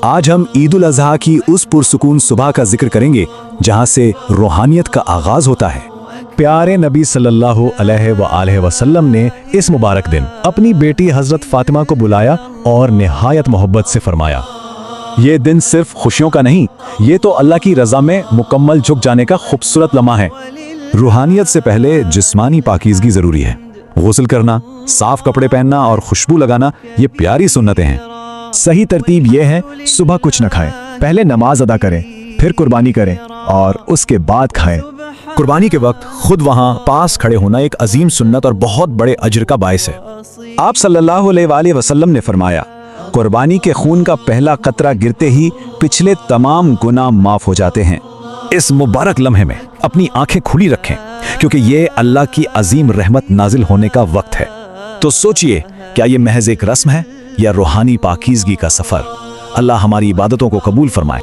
آج ہم عید الاضحیٰ کی اس پرسکون صبح کا ذکر کریں گے جہاں سے روحانیت کا آغاز ہوتا ہے۔ پیارے نبی صلی اللہ علیہ وآلہ وسلم نے اس مبارک دن اپنی بیٹی حضرت فاطمہ کو بلایا اور نہایت محبت سے فرمایا، یہ دن صرف خوشیوں کا نہیں، یہ تو اللہ کی رضا میں مکمل جھک جانے کا خوبصورت لمحہ ہے۔ روحانیت سے پہلے جسمانی پاکیزگی ضروری ہے۔ غسل کرنا، صاف کپڑے پہننا اور خوشبو لگانا یہ پیاری سنتیں ہیں۔ صحیح ترتیب یہ ہے، صبح کچھ نہ کھائیں، پہلے نماز ادا کریں، پھر قربانی کریں اور اس کے بعد کھائیں۔ قربانی کے وقت خود وہاں پاس کھڑے ہونا ایک عظیم سنت اور بہت بڑے اجر کا باعث ہے۔ آپ صلی اللہ علیہ وآلہ وسلم نے فرمایا، قربانی کے خون کا پہلا قطرہ گرتے ہی پچھلے تمام گناہ معاف ہو جاتے ہیں۔ اس مبارک لمحے میں اپنی آنکھیں کھلی رکھیں کیونکہ یہ اللہ کی عظیم رحمت نازل ہونے کا وقت ہے۔ تو سوچئے، کیا یہ محض ایک رسم ہے یا روحانی پاکیزگی کا سفر؟ اللہ ہماری عبادتوں کو قبول فرمائے۔